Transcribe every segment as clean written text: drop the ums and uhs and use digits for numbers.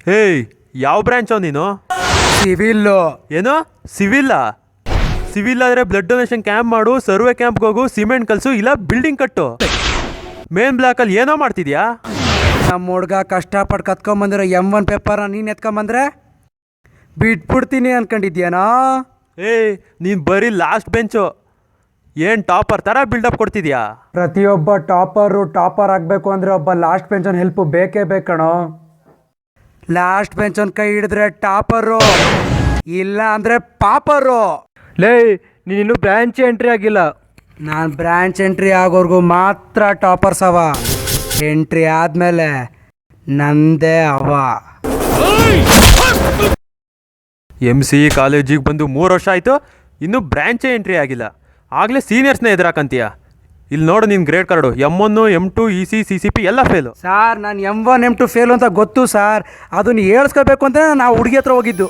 ಹೇಯ್, ಯಾವ ಬ್ರಾಂಚೋ ನೀನು? ಸಿವಿಲ್ಲು. ಏನು ಸಿವಿಲ್ಲಾ? ಸಿವಿಲ್ ಆದರೆ ಬ್ಲಡ್ ಡೊನೇಷನ್ ಕ್ಯಾಂಪ್ ಮಾಡು, ಸರ್ವೆ ಕ್ಯಾಂಪ್ಗೆ ಹೋಗು, ಸಿಮೆಂಟ್ ಕಲ್ಸು, ಇಲ್ಲ ಬಿಲ್ಡಿಂಗ್ ಕಟ್ಟು. ಮೇನ್ ಬ್ಲಾಕಲ್ಲಿ ಏನೋ ಮಾಡ್ತಿದ್ಯಾ? ನಮ್ಮ ಹುಡ್ಗ ಕಷ್ಟಪಟ್ಟು ಕತ್ಕೊಂಬಂದಿರೋ M1 ಪೇಪರ್ನ ನೀನು ಎತ್ಕೊಂಬಂದ್ರೆ ಬಿಟ್ಬಿಡ್ತೀನಿ ಅನ್ಕೊಂಡಿದ್ಯಾನೋ? ಏಯ್, ನೀನು ಬರೀ ಲಾಸ್ಟ್ ಬೆಂಚು. ಏನು ಟಾಪರ್ ಥರ ಬಿಲ್ಡಪ್ ಕೊಡ್ತಿದ್ಯಾ? ಪ್ರತಿಯೊಬ್ಬ ಟಾಪರ್ ಆಗಬೇಕು ಅಂದರೆ ಒಬ್ಬ ಲಾಸ್ಟ್ ಬೆಂಚನ್ ಹೆಲ್ಪ್ ಬೇಕೇ ಬೇಕಣೋ. ಲಾಸ್ಟ್ ಬೆಂಚನ್ ಕೈ ಹಿಡಿದ್ರೆ ಟಾಪರು, ಇಲ್ಲ ಅಂದರೆ ಪಾಪರು. ಲೇ, ನೀನಿನ್ನೂ ಬ್ರಾಂಚ್ ಎಂಟ್ರಿ ಆಗಿಲ್ಲ. ನಾನು ಬ್ರಾಂಚ್ ಎಂಟ್ರಿ ಆಗೋರ್ಗು ಮಾತ್ರ ಟಾಪರ್ಸ್ ಅವ. ಎಂಟ್ರಿ ಆದಮೇಲೆ ನಂದೇ ಅವ. MC ಕಾಲೇಜಿಗೆ ಬಂದು 3 ವರ್ಷ ಆಯಿತು, ಇನ್ನೂ ಬ್ರ್ಯಾಂಚೇ ಎಂಟ್ರಿ ಆಗಿಲ್ಲ. ಆಗಲೇ ಸೀನಿಯರ್ಸ್ನೇ ಎದುರಾಕಂತೀಯ. ಇಲ್ಲಿ ನೋಡು ನಿನ್ನ grade card, M1, M2, EC, CCP ಎಲ್ಲ ಫೇಲು. ಸಾರ್, ನಾನು M1 M2 ಫೇಲು ಅಂತ ಗೊತ್ತು ಸಾರ್. ಅದನ್ನು ಹೇಳ್ಸ್ಕೋಬೇಕು ಅಂತ ನಾವು ಹುಡುಗಿ ಹತ್ರ ಹೋಗಿದ್ದು.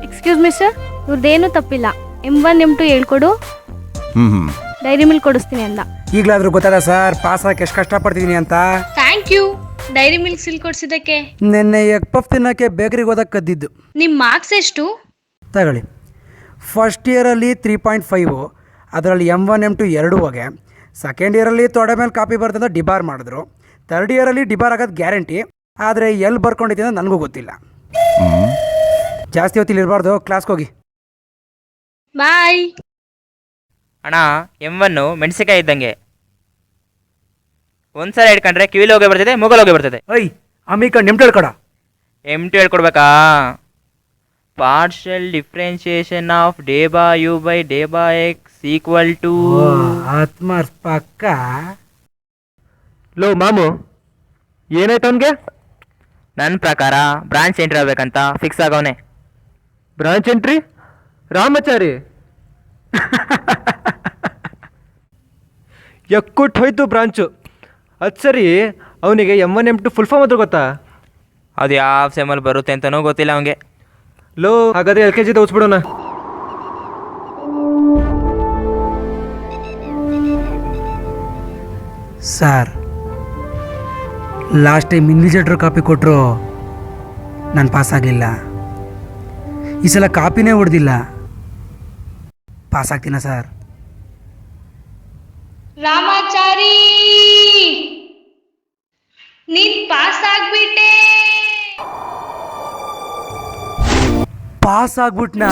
ಎಕ್ಸ್ಕ್ಯೂಸ್ ಮಿ ಸರ್, ಇವ್ರದ್ದೇನು ತಪ್ಪಿಲ್ಲ. M1 M2 ಹೇಳ್ಕೊಡು, ಡೈರಿ ಮಿಲ್ಕ್ ಕೊಡಿಸ್ತೀನಿ ಅಂದ. ಈಗಲಾದ್ರೂ ಗೊತ್ತಲ್ಲ ಸರ್, ಪಾಸ್ ಆಗಕ್ಕೆ ಎಷ್ಟು ಕಷ್ಟಪಡ್ತಿದ್ದೀನಿ ಅಂತ. ಥ್ಯಾಂಕ್ ಯು ಡೈರಿ ಮಿಲ್ಕ್ ಸಿಲ್ ಕೊಡ್ಸಿದ್ದಕ್ಕೆ. ನಿನ್ನೆ ಎಗ್ ಪಫ್ ತಿನ್ನೋಕ್ಕೆ ಬೇಕರಿಗೆ ಹೋದಕ್ಕೆ ಕದ್ದಿದ್ದು. ನಿಮ್ಮ ಮಾರ್ಕ್ಸ್ ಎಷ್ಟು? ತಗೊಳ್ಳಿ. ಫಸ್ಟ್ ಇಯರಲ್ಲಿ 3.5, ಅದರಲ್ಲಿ M1 M2 ಎರಡೂ ಹೋಗೆ. ಸೆಕೆಂಡ್ ಇಯರಲ್ಲಿ ತೊಡೆ ಮೇಲೆ ಕಾಪಿ ಬರ್ತಂತ ಡಿಬಾರ್ ಮಾಡಿದ್ರು. ಥರ್ಡ್ ಇಯರಲ್ಲಿ ಡಿಬಾರ್ ಆಗೋದು ಗ್ಯಾರಂಟಿ. ಆದರೆ ಎಲ್ಲಿ ಬರ್ಕೊಂಡಿದ್ದೀನಿ ಅಂತ ನನಗೂ ಗೊತ್ತಿಲ್ಲ. ಜಾಸ್ತಿ ಹೊತ್ತಿಲ್ಲಿ ಇರಬಾರ್ದು, ಕ್ಲಾಸ್ಗೆ ಹೋಗಿ. ಬಾಯ್. ಅಣ್ಣ, M1 ಮೆಣಸಿಕಾಯಿ ಇದ್ದಂಗೆ. ಒಂದ್ಸಲ ಹಿಡ್ಕೊಂಡ್ರೆ ಕಿವಿಲಿ ಹೋಗಿ ಬರ್ತದೆ, ಮೂಗಲ್ ಹೋಗಿ ಬರ್ತದೆ. ಐ ಅಮಿಕ ನಿಮ್ದು ಹೇಳ್ಕೊಡ. M2 ಹೇಳ್ಕೊಡ್ಬೇಕಾ? Partial differentiation of d by u by d by x equal to ಆತ್ಮರ್ ಪಕ್ಕ. ಲೋ ಮಾಮು, ಏನಾಯ್ತು ಅವನಿಗೆ? ನನ್ನ ಪ್ರಕಾರ ಬ್ರಾಂಚ್ ಎಂಟ್ರಿ ಆಗ್ಬೇಕಂತ ಫಿಕ್ಸ್ ಆಗವನೆ. Branch entry? ರಾಮಚಾರಿ ಎಕ್ಕುಟ್ಟು ಹೋಯ್ತು ಬ್ರಾಂಚು. ಅದು ಸರಿ, ಅವನಿಗೆ M1 M2 ಫುಲ್ ಫಾರ್ಮ್ ಆದ್ರೂ ಗೊತ್ತಾ? ಅದು ಯಾವ ಸೆಮಲ್ಲಿ ಬರುತ್ತೆ ಅಂತನೂ ಗೊತ್ತಿಲ್ಲ ಅವನಿಗೆ. ಲೋ, ಹಾಗಾದ್ರೆ LKG ಓದಿಸ್ಬಿಡೋಣ. Sir, last time invigilator copy ಕೊಟ್ಟರು, ನಾನು ಪಾಸ್ ಆಗಲಿಲ್ಲ. ಈ ಸಲ ಕಾಪಿನೇ ಹೊಡೆದಿಲ್ಲ, ಪಾಸ್ ಆಗ್ತೀನ ಸರ್? ರಾಮಾಚಾರಿ, ನೀನ್ ಪಾಸ್ ಆಗ್ಬಿಟ್ಟೆ. ಪಾಸ್ ಆಗ್ಬಿಟ್ನಾ?